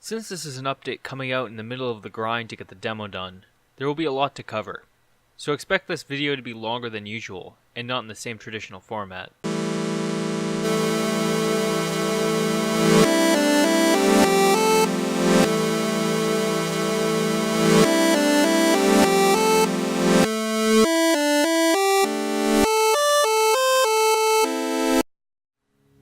Since this is an update coming out in the middle of the grind to get the demo done, there will be a lot to cover. So expect this video to be longer than usual, and not in the same traditional format.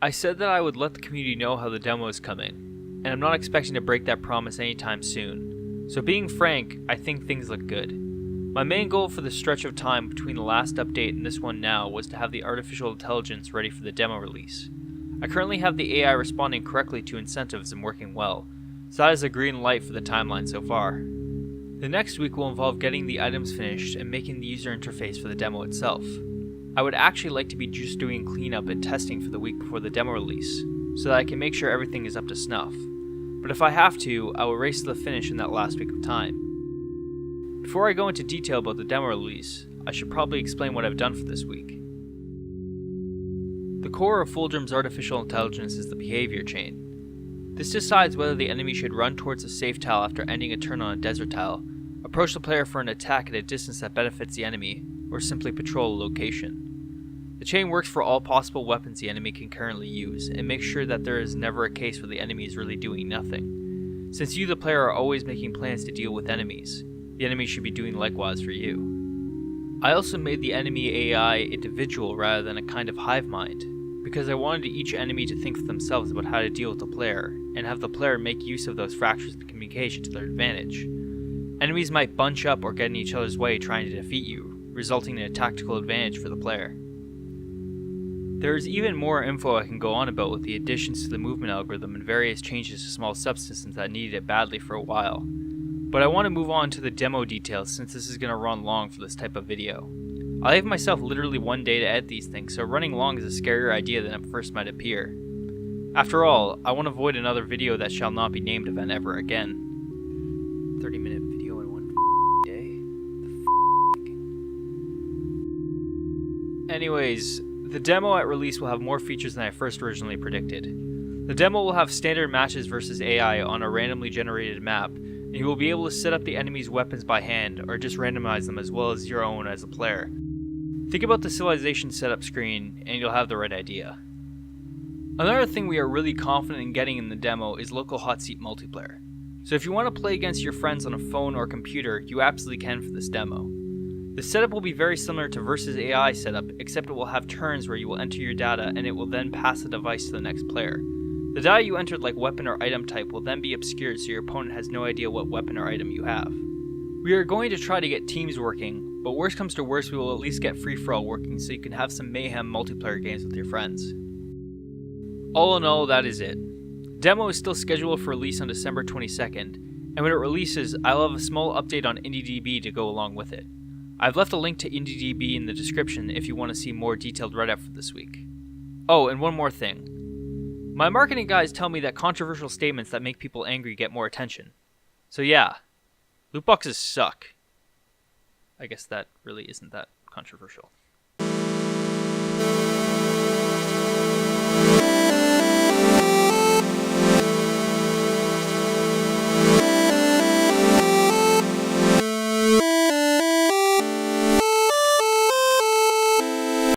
I said that I would let the community know how the demo is coming, and I'm not expecting to break that promise anytime soon. So being frank, I think things look good. My main goal for the stretch of time between the last update and this one now was to have the artificial intelligence ready for the demo release. I currently have the AI responding correctly to incentives and working well, so that is a green light for the timeline so far. The next week will involve getting the items finished and making the user interface for the demo itself. I would actually like to be just doing cleanup and testing for the week before the demo release, so that I can make sure everything is up to snuff. But if I have to, I will race to the finish in that last week of time. Before I go into detail about the demo release, I should probably explain what I've done for this week. The core of Foldrum's artificial intelligence is the behavior chain. This decides whether the enemy should run towards a safe tile after ending a turn on a desert tile, approach the player for an attack at a distance that benefits the enemy, or simply patrol a location. The chain works for all possible weapons the enemy can currently use, and makes sure that there is never a case where the enemy is really doing nothing. Since you, the player, are always making plans to deal with enemies, the enemy should be doing likewise for you. I also made the enemy AI individual rather than a kind of hive mind, because I wanted each enemy to think for themselves about how to deal with the player, and have the player make use of those fractures in communication to their advantage. Enemies might bunch up or get in each other's way trying to defeat you, resulting in a tactical advantage for the player. There is even more info I can go on about with the additions to the movement algorithm and various changes to small subsystems that needed it badly for a while. But I want to move on to the demo details since this is going to run long for this type of video. I gave myself literally one day to edit these things, so running long is a scarier idea than it first might appear. After all, I want to avoid another video that shall not be named event ever again. 30-minute video in one day? Anyways, the demo at release will have more features than I first originally predicted. The demo will have standard matches versus AI on a randomly generated map, and you will be able to set up the enemy's weapons by hand, or just randomize them as well as your own as a player. Think about the civilization setup screen, and you'll have the right idea. Another thing we are really confident in getting in the demo is local hot seat multiplayer. So if you want to play against your friends on a phone or computer, you absolutely can for this demo. The setup will be very similar to versus AI setup, except it will have turns where you will enter your data and it will then pass the device to the next player. The data you entered, like weapon or item type, will then be obscured so your opponent has no idea what weapon or item you have. We are going to try to get teams working, but worst comes to worst we will at least get free-for-all working so you can have some mayhem multiplayer games with your friends. All in all, that is it. Demo is still scheduled for release on December 22nd, and when it releases, I'll have a small update on IndieDB to go along with it. I've left a link to IndieDB in the description if you want to see more detailed write-up for this week. Oh, and one more thing. My marketing guys tell me that controversial statements that make people angry get more attention. So yeah, loot boxes suck. I guess that really isn't that controversial.